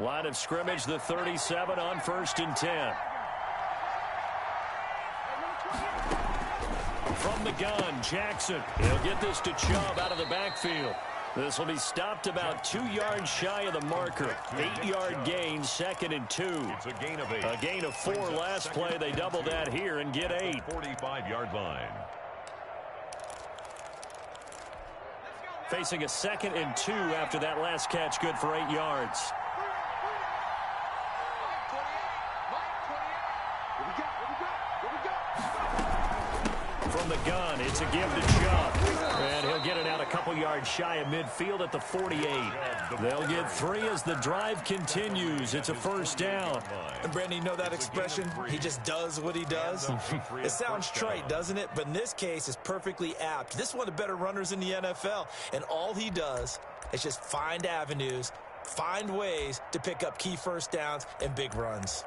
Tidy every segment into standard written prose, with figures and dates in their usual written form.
Line of scrimmage, the 37 on 1st and 10. From the gun, Jackson. He'll get this to Chubb out of the backfield. This will be stopped about 2 yards shy of the marker. 8-yard gain, 2nd and 2. It's a gain of 8. A gain of 4 last play. They double that here and get 8. 45-yard line. Facing a 2nd and 2 after that last catch, good for 8 yards. From the gun, it's a give to Chubb. And he'll get it out a couple yards shy of midfield at the 48. They'll get 3 as the drive continues. It's a 1st down. And Brandon, you know that expression? He just does what he does. It sounds trite, doesn't it? But in this case, it's perfectly apt. This is one of the better runners in the NFL. And all he does is just find avenues, find ways to pick up key 1st downs and big runs.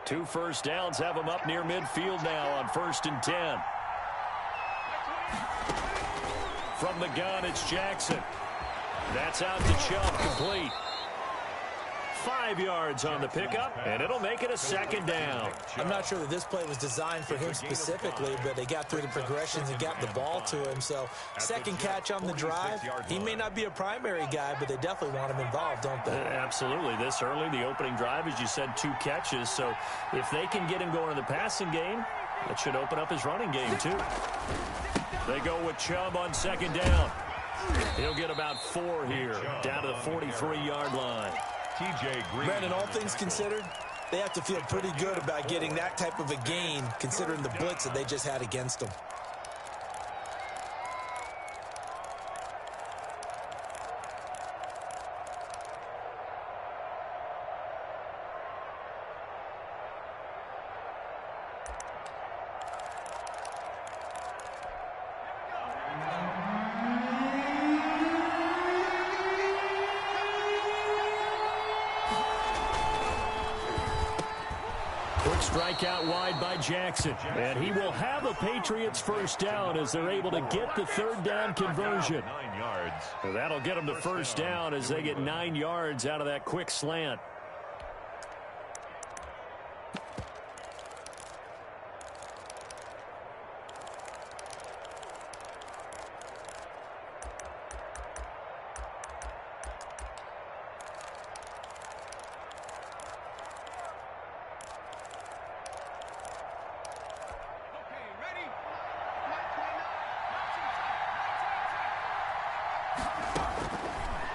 Two 1st downs have him up near midfield now on 1st and 10. From the gun, it's Jackson. That's out to Chubb, complete. 5 yards on the pickup, and it'll make it a 2nd down. I'm not sure that this play was designed for him specifically, but they got through the progressions and got the ball to him. So, 2nd catch on the drive. He may not be a primary guy, but they definitely want him involved, don't they? Absolutely. This early, the opening drive, as you said, 2 catches. So, if they can get him going in the passing game, that should open up his running game, too. They go with Chubb on 2nd down. He'll get about 4 here, down to the 43-yard line. Brandon, all things considered, they have to feel pretty good about getting that type of a gain, considering the blitz that they just had against them. Strikeout wide by Jackson. And he will have a Patriots 1st down as they're able to get the 3rd down conversion. 9 yards. So that'll get them to 1st down as they get 9 yards out of that quick slant.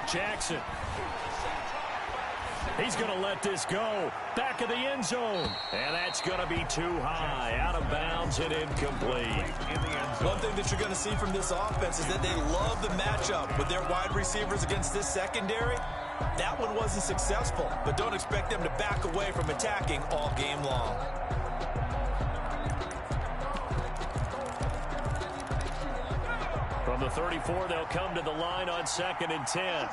Jackson. He's going to let this go. Back of the end zone. And that's going to be too high. Out of bounds and incomplete. One thing that you're going to see from this offense is that they love the matchup with their wide receivers against this secondary. That one wasn't successful, but don't expect them to back away from attacking all game long. From the 34, they'll come to the line on 2nd and 10.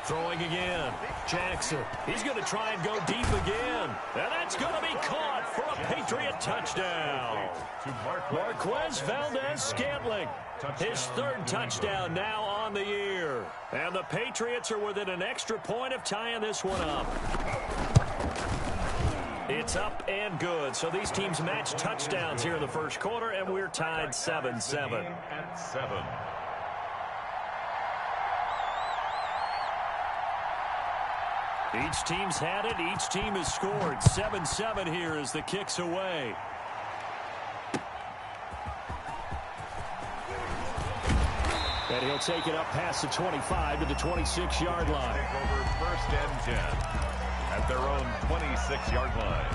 Throwing again. Jackson. He's going to try and go deep again. And that's going to be caught for a Patriot touchdown. Marquez Valdez-Scantling. His 3rd touchdown now on the year. And the Patriots are within an extra point of tying this one up. It's up and good. So these teams match touchdowns here in the 1st quarter, and we're tied 7-7. Each team's had it. Each team has scored. 7-7 here as the kick's away. And he'll take it up past the 25 to the 26-yard line. Take over 1st and 10 at their own 26-yard line.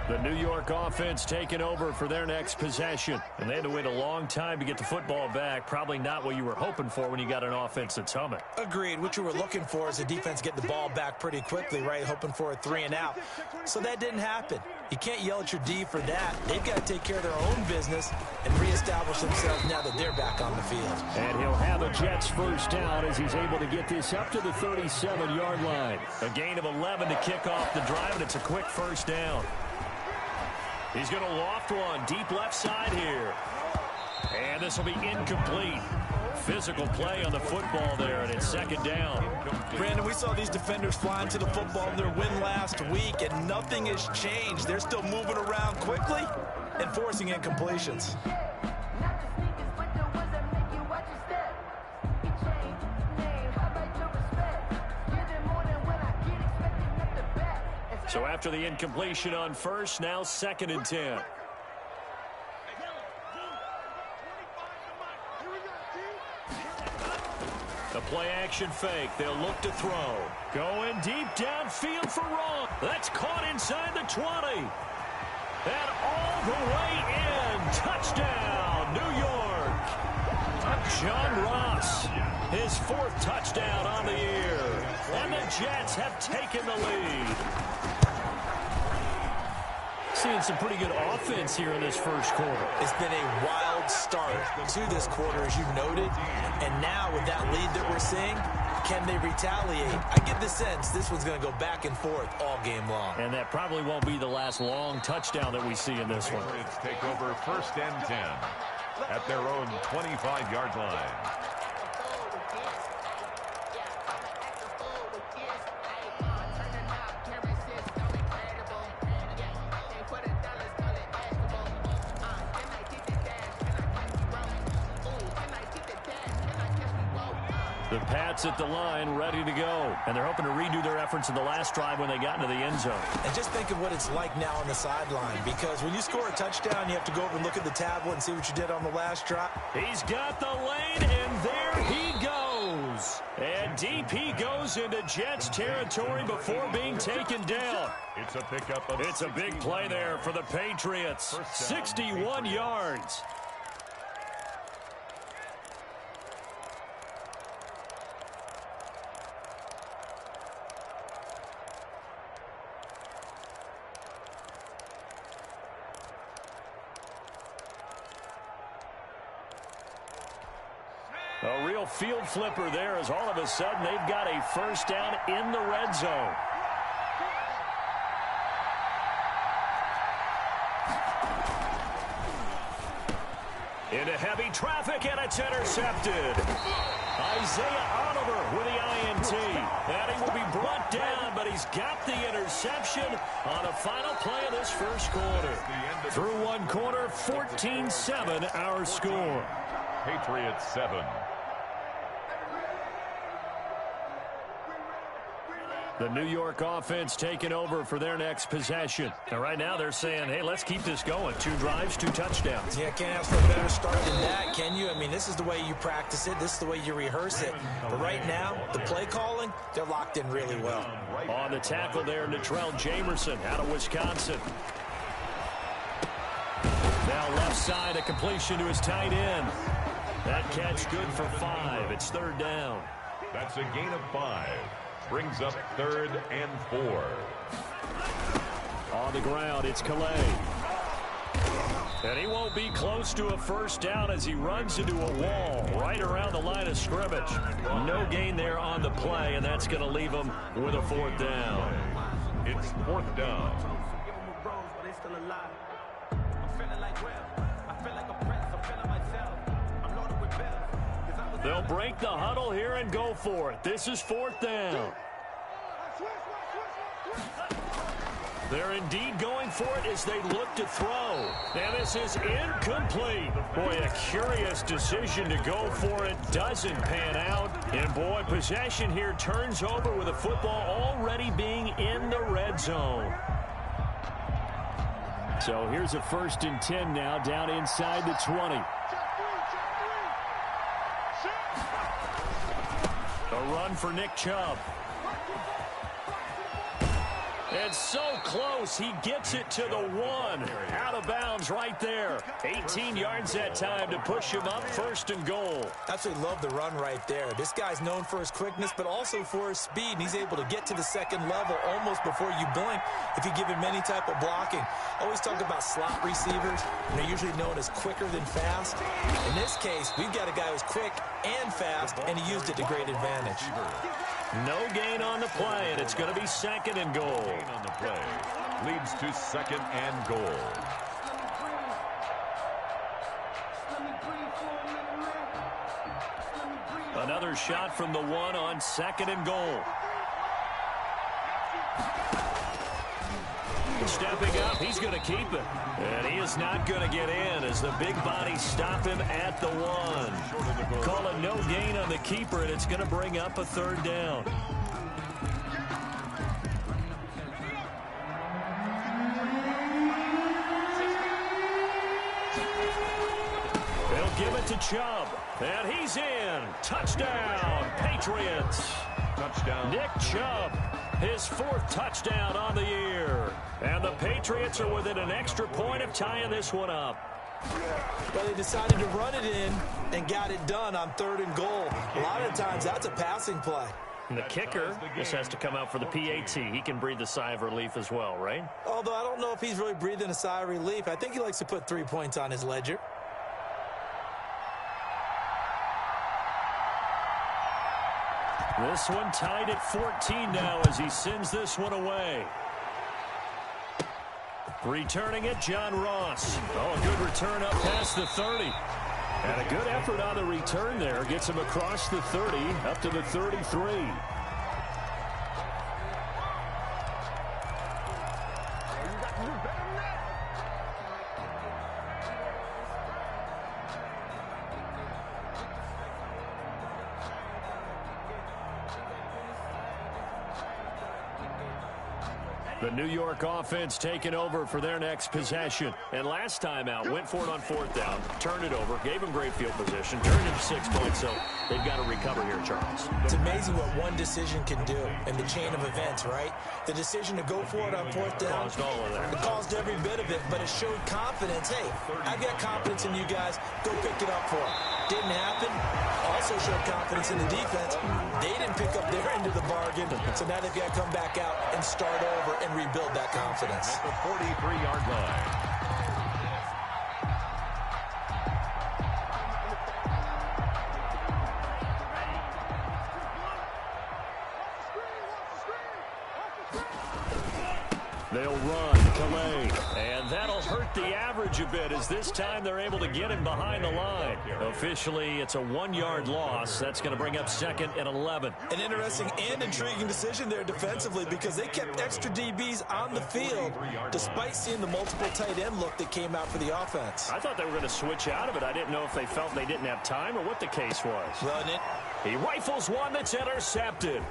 The New York offense taking over for their next possession. And they had to wait a long time to get the football back. Probably not what you were hoping for when you got an offense that's humming. Agreed. What you were looking for is the defense getting the ball back pretty quickly, right? Hoping for a 3 and out. So that didn't happen. You can't yell at your D for that. They've got to take care of their own business and reestablish themselves now that they're back on the field. And he'll have a Jets first down as he's able to get this up to the 37-yard line. A gain of 11 to kick off the drive, and it's a quick first down. He's going to loft one deep left side here. And this will be incomplete. Physical play on the football there, and it's second down. Brandon, we saw these defenders flying to the football in their win last week, and nothing has changed. They're still moving around quickly and forcing incompletions. So after the incompletion on first, now 2nd and 10. The play action fake. They'll look to throw. Going deep downfield for Wrong. That's caught inside the 20. And all the way in. Touchdown, New York. John Ross, his 4th touchdown on the year. And the Jets have taken the lead. Seeing some pretty good offense here in this first quarter. It's been a wild start to this quarter, as you noted. And now with that lead that we're seeing, can they retaliate? I get the sense this one's going to go back and forth all game long. And that probably won't be the last long touchdown that we see in this one. Patriots take over 1st and 10 at their own 25-yard line. The Pats at the line, ready to go. And they're hoping to redo their efforts in the last drive when they got into the end zone. And just think of what it's like now on the sideline, because when you score a touchdown, you have to go over and look at the tablet and see what you did on the last drive. He's got the lane, and there he goes. And DP goes into Jets territory before being taken down. It's a pickup of It's a big play there for the Patriots. 61 yards. A real field flipper there as all of a sudden they've got a first down in the red zone. Into heavy traffic, and it's intercepted. Isaiah Oliver with the INT. And he will be brought down, but he's got the interception on the final play of this first quarter. Through one quarter, 14-7 our score. Patriots 7. The New York offense taking over for their next possession. And right now they're saying, hey, let's keep this going. 2 drives, 2 touchdowns. Yeah, can't ask for a better start than that, can you? I mean, this is the way you practice it. This is the way you rehearse it. But right now, the play calling, they're locked in really well. On the tackle there, Natrell Jamerson out of Wisconsin. Now left side, a completion to his tight end. That catch good for 5. It's 3rd down. That's a gain of 5. Brings up 3rd and 4. On the ground, it's Calais. And he won't be close to a first down as he runs into a wall right around the line of scrimmage. No gain there on the play, and that's going to leave him with a 4th down. It's 4th down. They'll break the huddle here and go for it. This is 4th down. They're indeed going for it as they look to throw. And this is incomplete. Boy, a curious decision to go for it. Doesn't pan out. And boy, possession here turns over with the football already being in the red zone. So here's a 1st and 10 now down inside the 20. A run for Nick Chubb. It's so close. He gets it to the 1. Out of bounds right there. 18 yards that time to push him up 1st and goal. Absolutely love the run right there. This guy's known for his quickness, but also for his speed. And he's able to get to the 2nd level almost before you blink if you give him any type of blocking. Always talk about slot receivers. And they're usually known as quicker than fast. In this case, we've got a guy who's quick and fast, and he used it to great advantage. No gain on the play, and it's going to be 2nd and goal. Gain on the play leads to 2nd and goal. Another shot from the 1 on 2nd and goal. Stepping up, he's going to keep it. And he is not going to get in as the big bodies stop him at the 1. Call it no gain on the keeper, and it's going to bring up a 3rd down. They'll give it to Chubb. And he's in. Touchdown, Patriots. Touchdown. Nick Chubb, his 4th touchdown on the year. And the Patriots are within an extra point of tying this one up. But they decided to run it in and got it done on 3rd and goal. A lot of times that's a passing play. And the kicker just has to come out for the PAT. He can breathe a sigh of relief as well, right? Although I don't know if he's really breathing a sigh of relief. I think he likes to put 3 points on his ledger. This one tied at 14 now as he sends this one away. Returning it, John Ross. Oh, a good return up past the 30. And a good effort on the return there. Gets him across the 30, up to the 33. The New York offense taking over for their next possession. And last time out, went for it on 4th down, turned it over, gave him great field position, turned it to 6 points, so they've got to recover here, Charles. It's amazing what one decision can do in the chain of events, right? The decision to go for it on 4th down. Caused all of that. It caused every bit of it, but it showed confidence. Hey, I've got confidence in you guys. Go pick it up for it. Didn't happen. Also showed confidence in the defense. They didn't pick up their end of the bargain, so now they've got to come back out and start over and rebuild that confidence. At the 43-yard line. They'll run, Calais, and that'll hurt the average a bit as this time they're able to get him behind the line. Officially, it's a 1-yard loss. That's going to bring up 2nd and 11. An interesting and intriguing decision there defensively because they kept extra DBs on the field despite seeing the multiple tight end look that came out for the offense. I thought they were going to switch out of it. I didn't know if they felt they didn't have time or what the case was. Run it. He rifles one that's intercepted.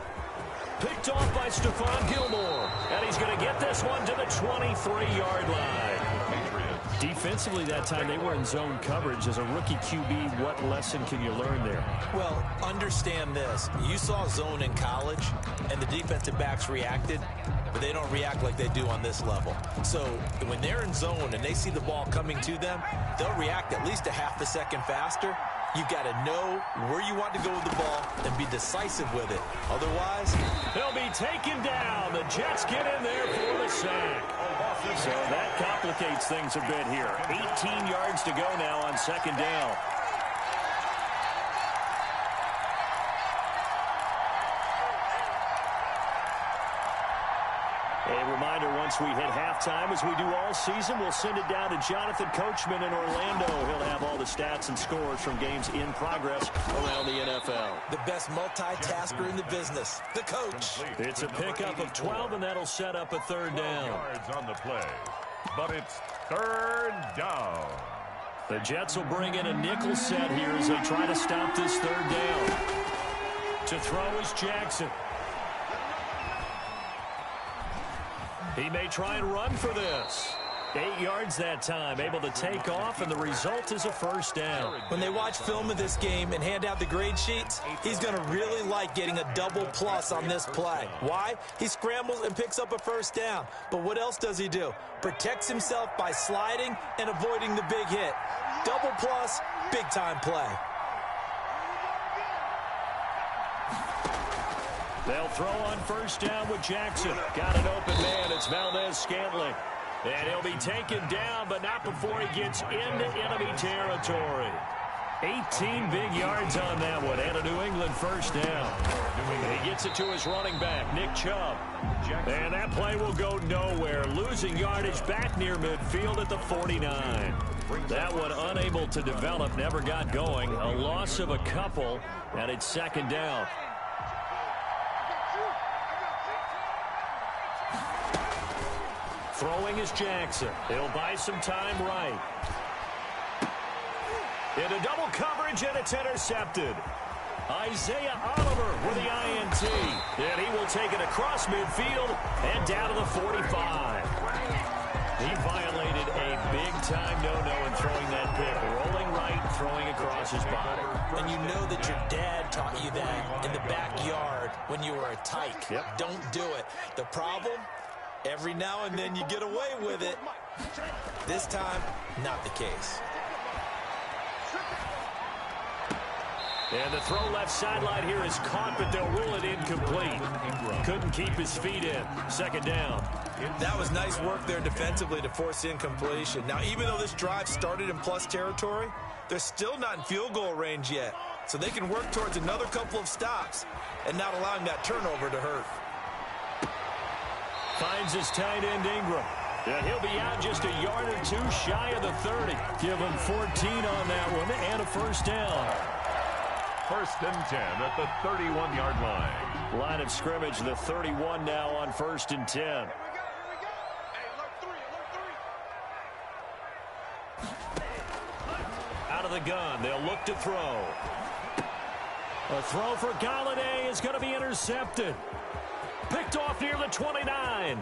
Picked off by Stephon Gilmore. And he's going to get this one to the 23-yard line. Defensively that time, they were in zone coverage. As a rookie QB, what lesson can you learn there? Well, understand this. You saw zone in college, and the defensive backs reacted, but they don't react like they do on this level. So when they're in zone and they see the ball coming to them, they'll react at least a half a second faster. You've got to know where you want to go with the ball and be decisive with it. Otherwise, he'll be taken down. The Jets get in there for the sack. So that complicates things a bit here. 18 yards to go now on 2nd down. A reminder, once we hit halftime, as we do all season, we'll send it down to Jonathan Coachman in Orlando. He'll have all the stats and scores from games in progress around the NFL. The best multitasker in the business, the coach. It's a pickup of 12, and that'll set up a 3rd down. Yards on the play, but it's 3rd down. The Jets will bring in a nickel set here as they try to stop this 3rd down. To throw is Jackson. He may try and run for this. 8 yards that time, able to take off, and the result is a first down. When they watch film of this game and hand out the grade sheets, he's going to really like getting a double plus on this play. Why? He scrambles and picks up a first down. But what else does he do? Protects himself by sliding and avoiding the big hit. Double plus, big-time play. They'll throw on first down with Jackson. Got an open man. It's Valdez-Scantling. And he'll be taken down, but not before he gets into enemy territory. 18 big yards on that one, and a New England first down. And he gets it to his running back, Nick Chubb. And that play will go nowhere, losing yardage back near midfield at the 49. That one unable to develop, never got going. A loss of a couple, and it's second down. Throwing is Jackson. He'll buy some time right. Into double coverage, and it's intercepted. Isaiah Oliver with the INT. And he will take it across midfield and down to the 45. He violated a big-time no-no in throwing that pick. Rolling right, throwing across his body. And you know that your dad taught you that in the backyard when you were a tyke. Yep. Don't do it. The problem? Every now and then you get away with it. This time, not the case. And the throw left sideline here is caught, but they'll rule it incomplete. Couldn't keep his feet in. Second down. That was nice work there defensively to force incompletion. Now, even though this drive started in plus territory, they're still not in field goal range yet. So they can work towards another couple of stops and not allowing that turnover to hurt. Finds his tight end Ingram. And he'll be out just a yard or two shy of the 30. Give him 14 on that one and a first down. First and 10 at the 31-yard line. Line of scrimmage, the 31 now on first and 10. Out of the gun, they'll look to throw. A throw for Galladay is going to be intercepted. Picked off near the 29.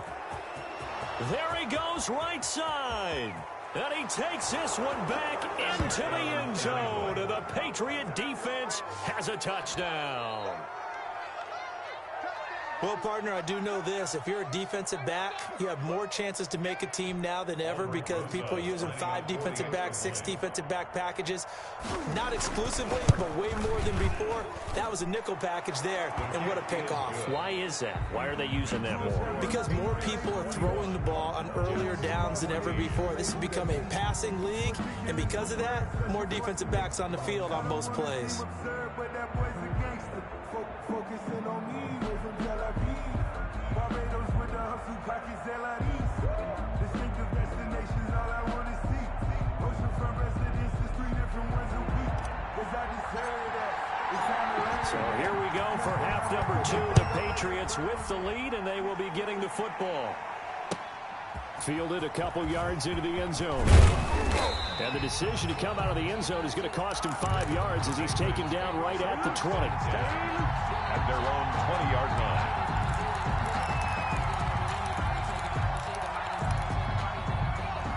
There he goes right side. And he takes this one back into the end zone. And the Patriot defense has a touchdown. Well, partner, I do know this. If you're a defensive back, you have more chances to make a team now than ever because people are using 5 defensive backs, 6 defensive back packages. Not exclusively, but way more than before. That was a nickel package there, and what a pickoff. Why is that? Why are they using that more? Because more people are throwing the ball on earlier downs than ever before. This has become a passing league, and because of that, more defensive backs on the field on most plays. Focusing on me, way from Tel Aviv. Barbados with the hustle, pockets, LRDs. Distinctive destinations, all I want to see. Oceanfront residences, 3 different ones a week. Cause I just heard that. It's time to learn. So here we go for half number 2. The Patriots with the lead, and they will be getting the football. Fielded a couple yards into the end zone. And the decision to come out of the end zone is going to cost him 5 yards as he's taken down right at the 20. At their own 20-yard line.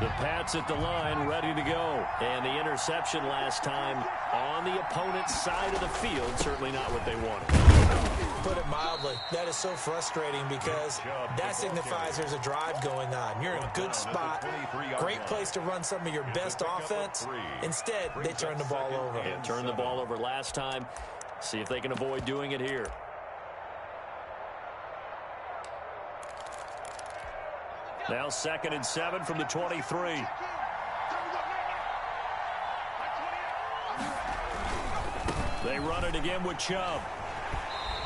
The Pats at the line, ready to go. And the interception last time on the opponent's side of the field, certainly not what they wanted. Put it mildly, that is so frustrating because that signifies there's a drive going on. You're in a good spot, great place to run some of your best offense. Instead, they turn the ball over. And turned the ball over last time. See if they can avoid doing it here. Now 2nd and 7 from the 23. They run it again with Chubb.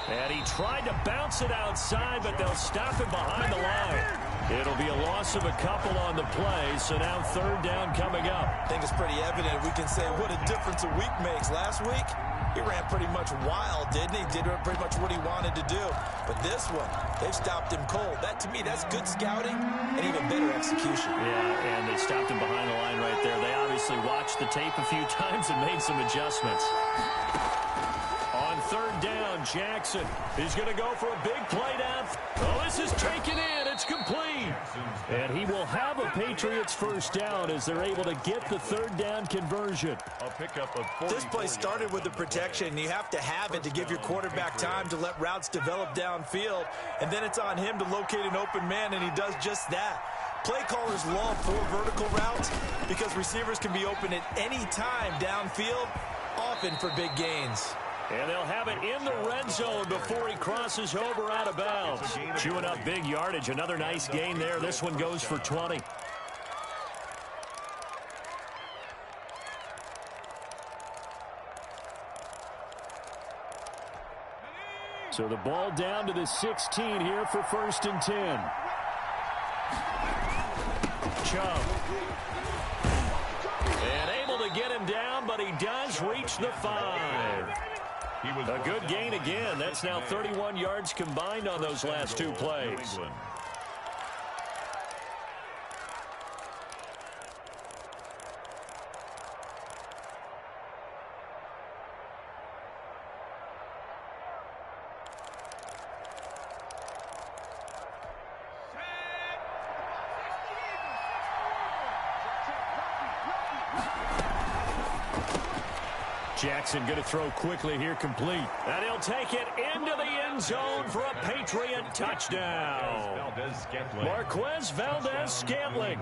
And he tried to bounce it outside, but they'll stop him behind the line. It'll be a loss of a couple on the play, so now 3rd down coming up. I think it's pretty evident. We can say what a difference a week makes. Last week, he ran pretty much wild, didn't he? Did pretty much what he wanted to do. But this one, they've stopped him cold. That, to me, that's good scouting and even better execution. Yeah, and they stopped him behind the line right there. They obviously watched the tape a few times and made some adjustments. On 3rd down, Jackson is going to go for a big play down. Oh, this is taken in. It's complete. And he will have a Patriots first down as they're able to get the third down conversion. A pickup of This play started with the protection. You have to have it to give your quarterback time to let routes develop downfield, and then it's on him to locate an open man, and he does just that. Play callers love 4 vertical routes because receivers can be open at any time downfield, often for big gains. And they'll have it in the red zone before he crosses over out of bounds. Chewing up big yardage. Another nice gain there. This one goes for 20. So the ball down to the 16 here for 1st and 10. Chubb. And able to get him down, but he does reach the 5. A good gain again. That's now 31 yards combined on those last 2 plays. Jackson going to throw quickly here, complete. And he'll take it into the end zone for a Patriot touchdown. Marquez Valdez-Scantling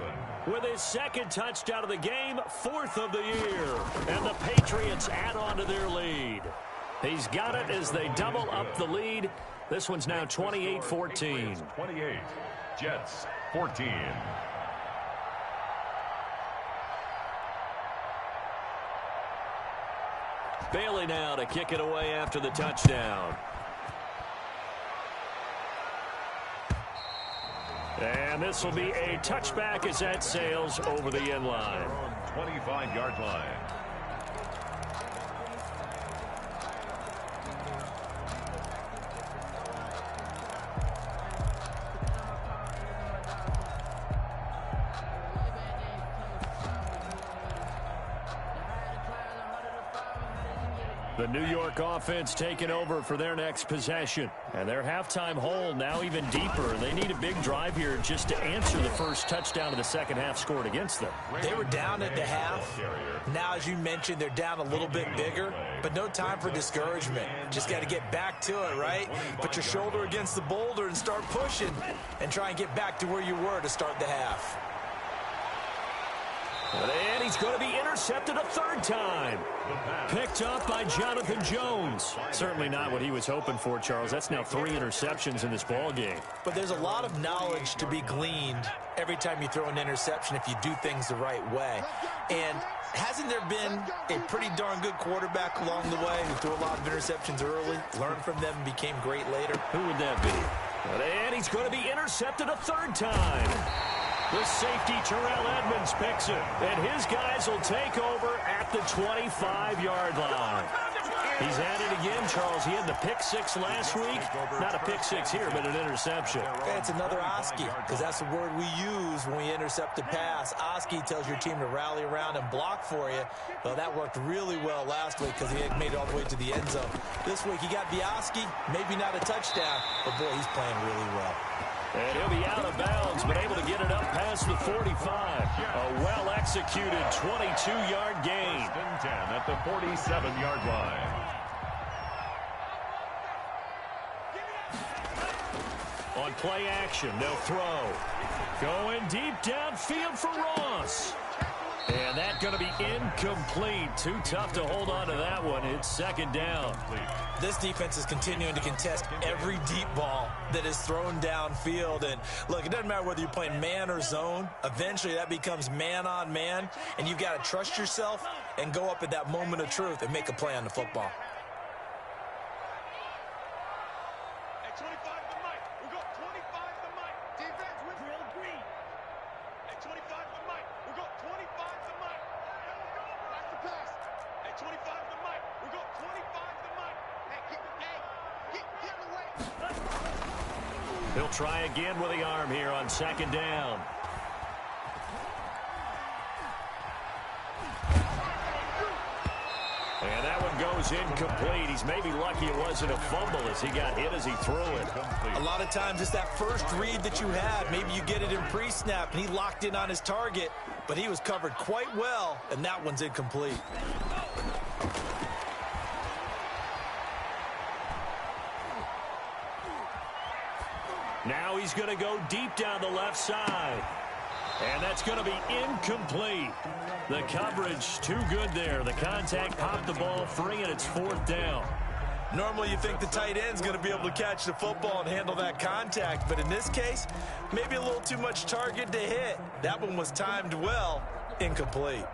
with his 2nd touchdown of the game, 4th of the year. And the Patriots add on to their lead. He's got it as they double up the lead. This one's now 28-14. 28, Jets 14. Bailey now to kick it away after the touchdown. And this will be a touchback as that sails over the end line. 25-yard line. The New York offense taking over for their next possession. And their halftime hole now even deeper. They need a big drive here just to answer the first touchdown of the second half scored against them. They were down at the half. Now, as you mentioned, they're down a little bit bigger, but no time for discouragement. Just got to get back to it, right? Put your shoulder against the boulder and start pushing and try and get back to where you were to start the half. And he's going to be intercepted a 3rd time. Picked up by Jonathan Jones. Certainly not what he was hoping for, Charles. That's now 3 interceptions in this ball game. But there's a lot of knowledge to be gleaned every time you throw an interception if you do things the right way. And hasn't there been a pretty darn good quarterback along the way who threw a lot of interceptions early, learned from them, and became great later? Who would that be? And he's going to be intercepted a 3rd time. The safety, Terrell Edmonds, picks it. And his guys will take over at the 25-yard line. He's at it again, Charles. He had the pick 6 last week. Not a pick 6 here, but an interception. It's another Oski, because that's the word we use when we intercept a pass. Oski tells your team to rally around and block for you. Well, that worked really well last week because he had made it all the way to the end zone. This week he got the Oski, maybe not a touchdown, but boy, he's playing really well. And he'll be out of bounds, but able to get it up past the 45. A well-executed 22-yard gain. 10 at the 47-yard line. On play action, they'll throw. Going deep downfield for Ross. And that's going to be incomplete. Too tough to hold on to that one. It's 2nd down. This defense is continuing to contest every deep ball that is thrown downfield. And look, it doesn't matter whether you're playing man or zone. Eventually that becomes man on man. And you've got to trust yourself and go up at that moment of truth and make a play on the football. He'll try again with the arm here on 2nd down. And that one goes goes incomplete. He's maybe lucky it wasn't a fumble as he got hit as he threw it. A lot of times it's that first read that you had. Maybe you get it in pre-snap, and he locked in on his target, but he was covered quite well, and that one's incomplete. Now he's going to go deep down the left side. And that's going to be incomplete. The coverage too good there. The contact popped the ball free, and it's 4th down. Normally you think the tight end's going to be able to catch the football and handle that contact, but in this case, maybe a little too much target to hit. That one was timed well. Incomplete.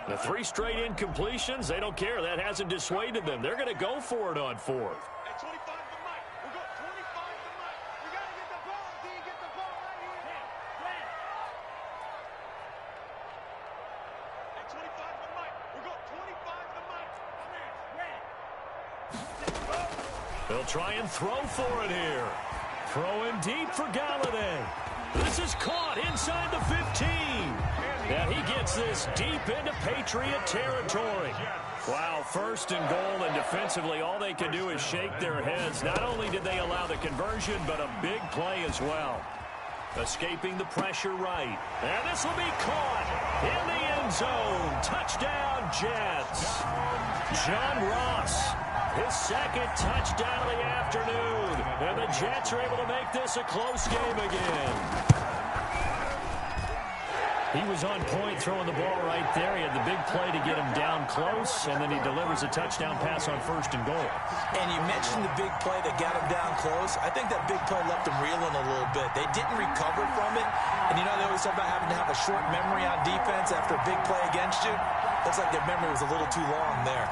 The 3 straight incompletions, they don't care. That hasn't dissuaded them. They're going to go for it on 4th. They'll try and throw for it here. Throwing deep for Galladay. This is caught inside the 15. And he gets this deep into Patriot territory. Wow, 1st and goal, and defensively all they can do is shake their heads. Not only did they allow the conversion, but a big play as well. Escaping the pressure right. And this will be caught in the end zone. Touchdown, Jets. John Ross. His 2nd touchdown of the afternoon. And the Jets are able to make this a close game again. He was on point throwing the ball right there. He had the big play to get him down close, and then he delivers a touchdown pass on 1st and goal. And you mentioned the big play that got him down close. I think that big play left him reeling a little bit. They didn't recover from it. And, you know, they always talk about having to have a short memory on defense after a big play against you. Looks like their memory was a little too long there.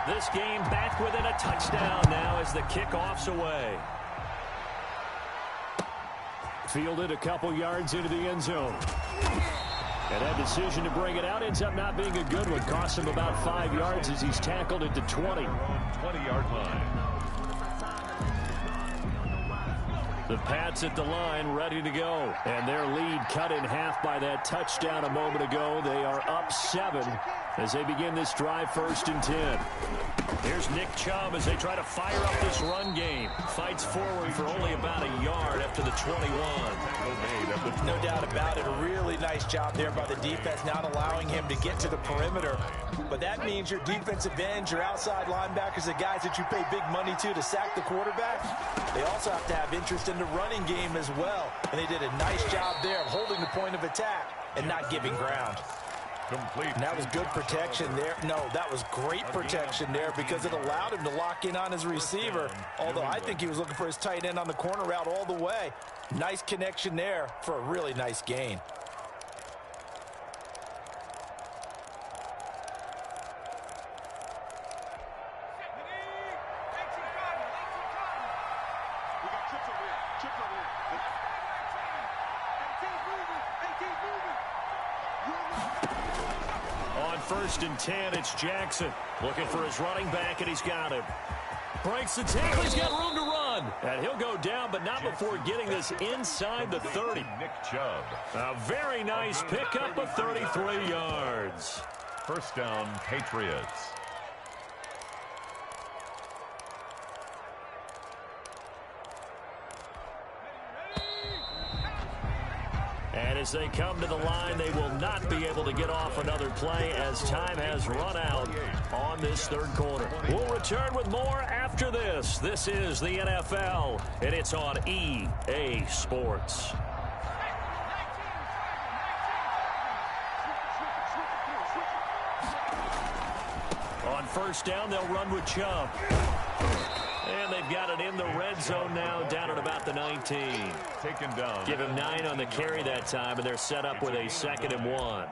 This game back within a touchdown now as the kickoff's away. Fielded a couple yards into the end zone. And that decision to bring it out ends up not being a good one. Costs him about 5 yards as he's tackled at the 20. 20-yard line. The Pats at the line ready to go. And their lead cut in half by that touchdown a moment ago. They are up 7 as they begin this drive 1st and 10. Here's Nick Chubb as they try to fire up this run game. Fights forward for only about a yard after the 21. No doubt about it. A really nice job there by the defense, not allowing him to get to the perimeter. But that means your defensive ends, your outside linebackers, the guys that you pay big money to sack the quarterback, they also have to have interest in the running game as well. And they did a nice job there of holding the point of attack and not giving ground. Complete. And that was good protection there. No, that was great protection there because it allowed him to lock in on his receiver. Although I think he was looking for his tight end on the corner route all the way. Nice connection there for a really nice gain. On 1st and 10, it's Jackson looking for his running back, and he's got him. Breaks the tackle. He's got room to run. And he'll go down, but not before getting this inside the 30. Nick Chubb. A very nice pickup of 33 yards. 1st down, Patriots. And as they come to the line, they will not be able to get off another play as time has run out on this 3rd quarter. We'll return with more after this. This is the NFL, and it's on EA Sports. On 1st down, they'll run with Chubb. And they've got it in the red zone now, down at about the 19. Taken down. Give him 9 on the carry that time, and they're set up with a 2nd and 1.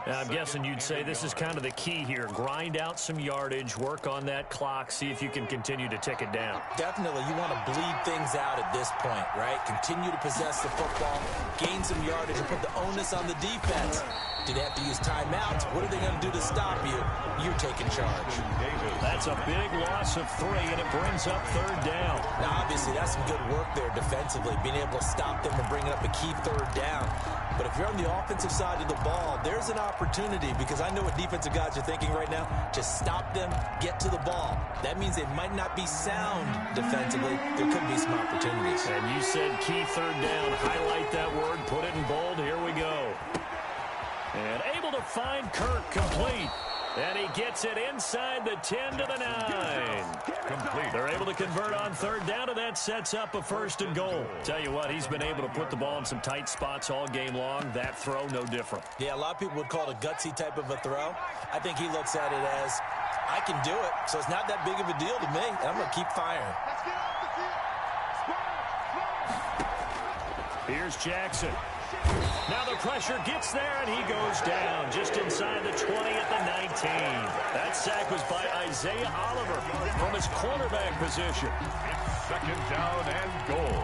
Now, I'm guessing you'd say this is kind of the key here. Grind out some yardage, work on that clock, see if you can continue to tick it down. Definitely, you want to bleed things out at this point, right? Continue to possess the football, gain some yardage, and put the onus on the defense. Do they have to use timeouts? What are they going to do to stop you? You're taking charge. That's a big loss of 3, and it brings up 3rd down. Now, obviously, obviously that's some good work there defensively, being able to stop them and bring up a key third down. But if you're on the offensive side of the ball, there's an opportunity, because I know what defensive guys are thinking right now. Just stop them, get to the ball. That means they might not be sound defensively. There could be some opportunities. And you said key third down. Highlight that word, put it in bold. Here we go. And able to find Kirk complete. And he gets it inside the 10 to the 9. Complete. They're able to convert on third down, and that sets up a first and goal. Tell you what, he's been able to put the ball in some tight spots all game long. That throw, no different. Yeah, a lot of people would call it a gutsy type of a throw. I think he looks at it as, I can do it, so it's not that big of a deal to me, and I'm going to keep firing. Here's Jackson. Now the pressure gets there, and he goes down just inside the 20 at the 19. That sack was by Isaiah Oliver from his quarterback position. It's second down and goal.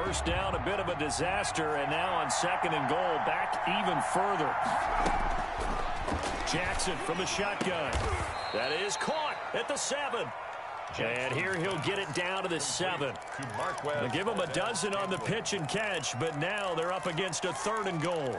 First down, a bit of a disaster, and now on second and goal, back even further. Jackson from the shotgun. That is caught at the 7. And here he'll get it down to the 7. They'll give him a dozen on the pitch and catch, but now they're up against a third and goal.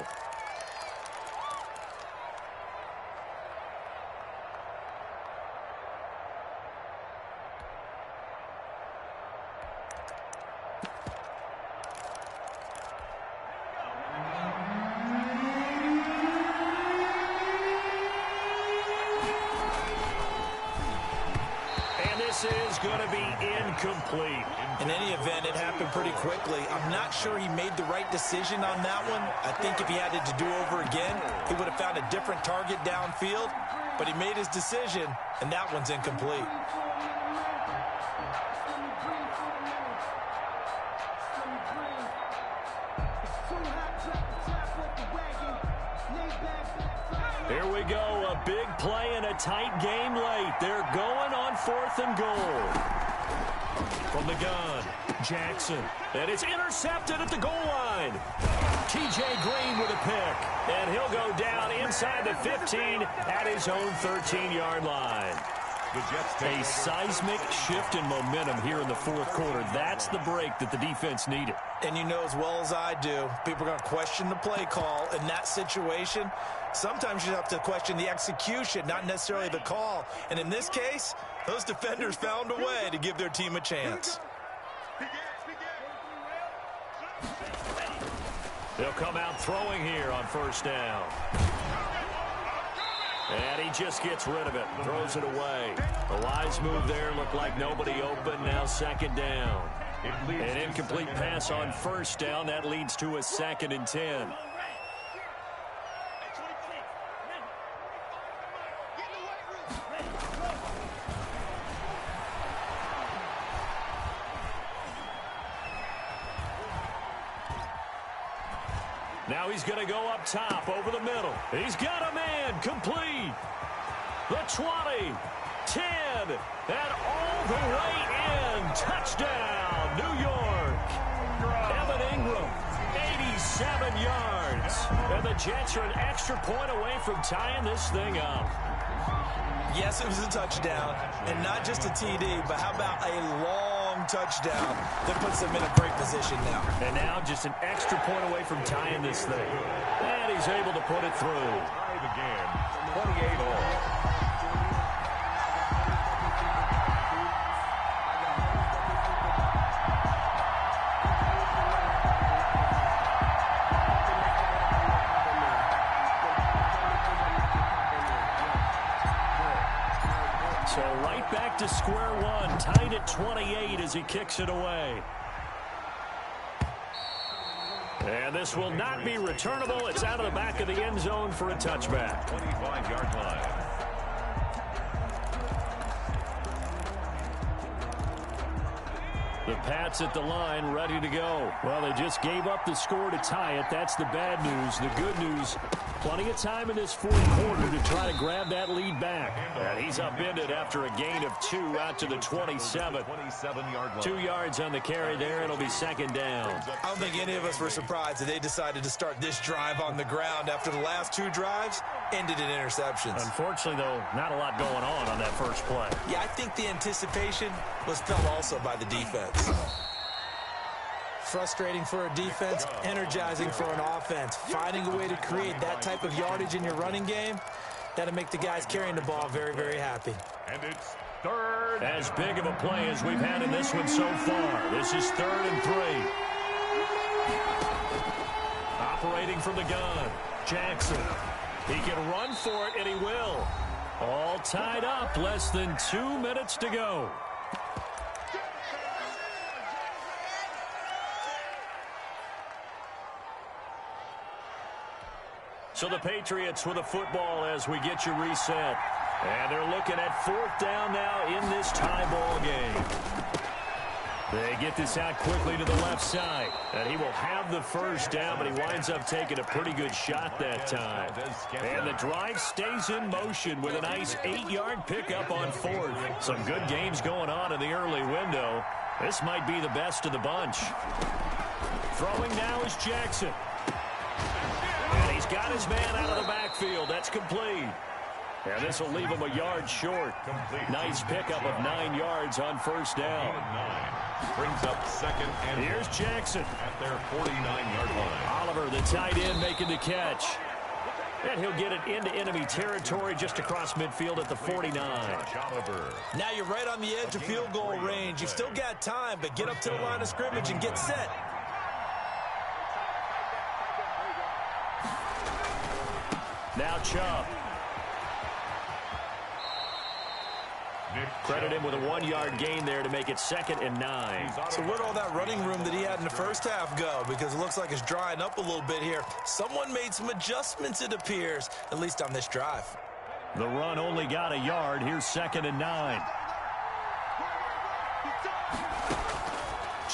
Is going to be incomplete. In any event, it happened pretty quickly. I'm not sure he made the right decision on that one. I think if he had it to do over again, he would have found a different target downfield. But he made his decision, and that one's incomplete. Here we go, a big play in a tight game late. They're going on fourth and goal. From the gun, Jackson. And it's intercepted at the goal line. T.J. Green with a pick. And he'll go down inside the 15 at his own 13-yard line. A seismic shift in momentum here in the fourth quarter. That's the break that the defense needed. And you know as well as I do, people are going to question the play call in that situation. Sometimes you have to question the execution, not necessarily the call. And in this case, those defenders found a way to give their team a chance. They'll come out throwing here on first down. And he just gets rid of it, throws it away. A wise move there, looked like nobody open, now second down. An incomplete pass on first down, that leads to a 2nd and 10. Now he's going to go up top over the middle. He's got a man complete. The 20, 10, and all the way in. Touchdown, New York. Evan Ingram, 87 yards. And the Jets are an extra point away from tying this thing up. Yes, it was a touchdown, and not just a TD, but how about a long touchdown that puts them in a great position now. And now just an extra point away from tying this thing. And he's able to put it through. Tie the game, 28 all. So right back to square one, tied at 28 as he kicks it away. And this will not be returnable. It's out of the back of the end zone for a touchback. 25-yard line. The Pats at the line, ready to go. Well, they just gave up the score to tie it. That's the bad news. The good news, plenty of time in this fourth quarter to try to grab that lead back. And he's upended after a gain of 2 out to the 27. 27-yard line. 2 yards on the carry there. It'll be second down. I don't think any of us were surprised that they decided to start this drive on the ground after the last 2 drives ended in interceptions. Unfortunately, though, not a lot going on that first play. Yeah, I think the anticipation was felt also by the defense. Frustrating for a defense, energizing for an offense. Finding a way to create that type of yardage in your running game, that'll make the guys carrying the ball very, very happy. And it's third. As big of a play as we've had in this one so far. This is 3rd and 3. Operating from the gun, Jackson. He can run for it, and he will. All tied up, less than 2 minutes to go. So the Patriots with a football as we get you reset. And they're looking at 4th down now in this tie ball game. They get this out quickly to the left side. And he will have the first down, but he winds up taking a pretty good shot that time. And the drive stays in motion with a nice 8-yard pickup on 4th. Some good games going on in the early window. This might be the best of the bunch. Throwing now is Jackson. And he's got his man out of the backfield. That's complete. And this will leave him a yard short. Nice pickup of 9 yards on first down. Brings up second and here's Jackson at their 49-yard line. Oliver, the tight end, making the catch. And he'll get it into enemy territory just across midfield at the 49. Now you're right on the edge of field goal range. You've still got time, but get up to the line of scrimmage and get set. Now Chubb. Credit him with a 1-yard gain there to make it 2nd and 9. So where'd all that running room that he had in the first half go? Because it looks like it's drying up a little bit here. Someone made some adjustments, it appears, at least on this drive. The run only got a yard. Here's 2nd and 9.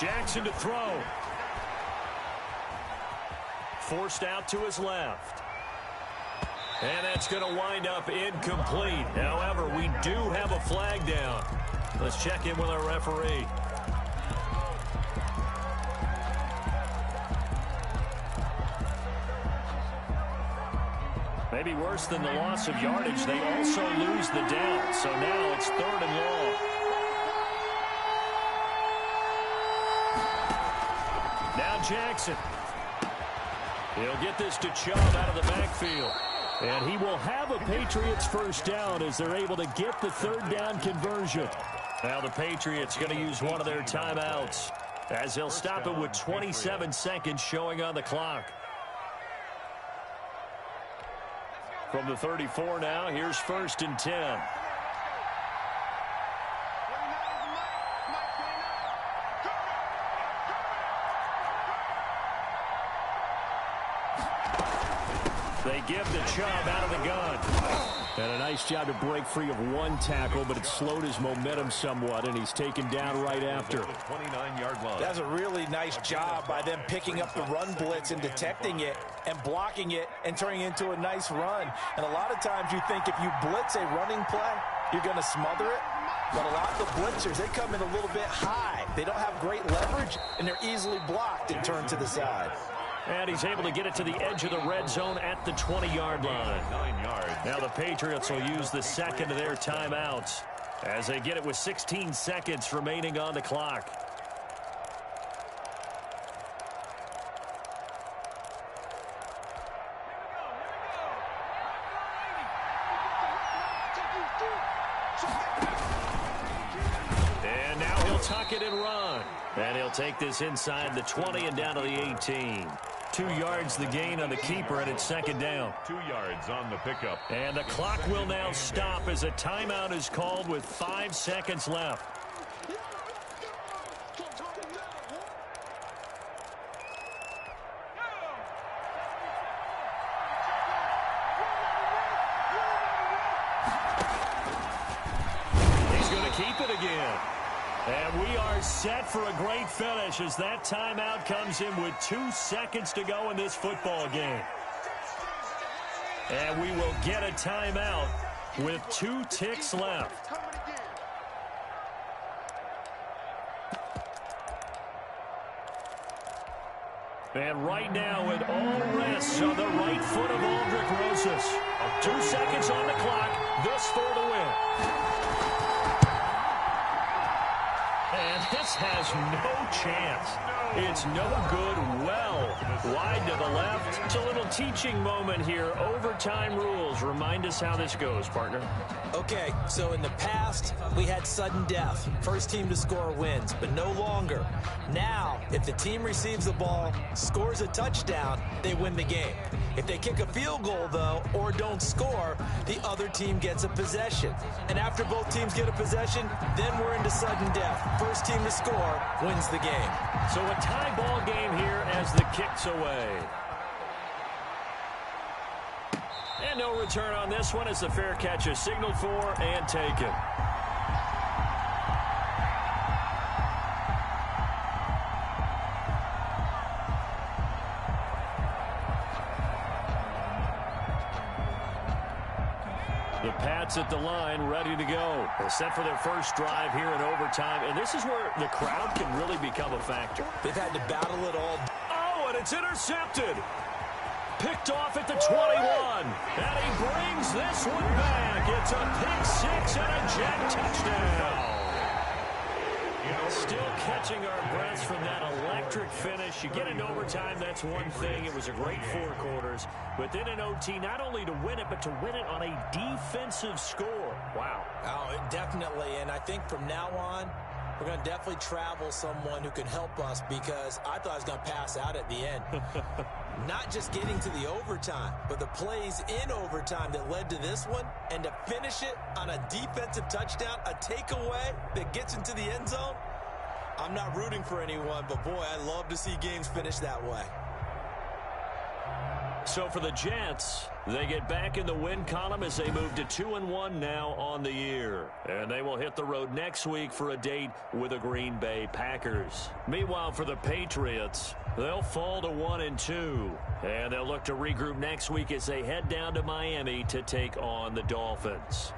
Jackson to throw. Forced out to his left. And that's going to wind up incomplete. However, we do have a flag down. Let's check in with our referee. Maybe worse than the loss of yardage, they also lose the down. So now it's 3rd and long. Now Jackson. He'll get this to Chubb out of the backfield. And he will have a Patriots first down as they're able to get the 3rd down conversion. Now the Patriots going to use one of their timeouts as they'll stop it with 27 seconds showing on the clock. From the 34 now, here's 1st and 10. They give the Chubb out of the gun. And a nice job to break free of 1 tackle, but it slowed his momentum somewhat, and he's taken down right after. 29-yard line. That's a really nice job by them picking up the run blitz and detecting it and blocking it and turning it into a nice run. And a lot of times you think if you blitz a running play, you're going to smother it. But a lot of the blitzers, they come in a little bit high. They don't have great leverage, and they're easily blocked and turned to the side. And he's able to get it to the edge of the red zone at the 20-yard line. 9 yards. Now the Patriots will use the second of their timeouts as they get it with 16 seconds remaining on the clock. And now he'll tuck it and run. And he'll take this inside the 20 and down to the 18. 2 yards the gain on the keeper, and it's 2nd down. 2 yards on the pickup. And the clock will now stop as a timeout is called with 5 seconds left. He's going to keep it again. And we are set for a great finish as that timeout comes in with 2 seconds to go in this football game. And we will get a timeout with 2 ticks left. And right now, it all rests on the right foot of Aldrick Rosas. 2 seconds on the clock. This for the win. And this has no chance. It's no good. Well, wide to the left. It's a little teaching moment here. Overtime rules. Remind us how this goes, partner. Okay, so in the past, we had sudden death. First team to score wins, but no longer. Now, if the team receives the ball, scores a touchdown, they win the game. If they kick a field goal, though, or don't score, the other team gets a possession. And after both teams get a possession, then we're into sudden death. First team to score wins the game. So a tie ball game here as the kick's away. And no return on this one as the fair catch is signaled for and taken. The Pats at the line, ready to go. They're set for their first drive here in overtime, and this is where the crowd can really become a factor. They've had to battle it all. Oh, and it's intercepted. Picked off at the 21, and he brings this one back. It's a pick six and a jet touchdown. Still catching our breaths from that electric finish. You get into overtime, that's one thing. It was a great 4 quarters. But then in OT, not only to win it, but to win it on a defensive score. Wow. Oh, definitely. And I think from now on, we're going to definitely travel someone who can help us because I thought I was going to pass out at the end. Not just getting to the overtime, but the plays in overtime that led to this one, and to finish it on a defensive touchdown, a takeaway that gets into the end zone. I'm not rooting for anyone, but boy, I love to see games finish that way. So for the Jets, they get back in the win column as they move to 2-1 now on the year. And they will hit the road next week for a date with the Green Bay Packers. Meanwhile, for the Patriots, they'll fall to 1-2. And they'll look to regroup next week as they head down to Miami to take on the Dolphins.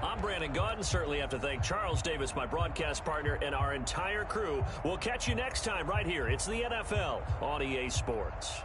I'm Brandon Gaudin. Certainly have to thank Charles Davis, my broadcast partner, and our entire crew. We'll catch you next time right here. It's the NFL on EA Sports.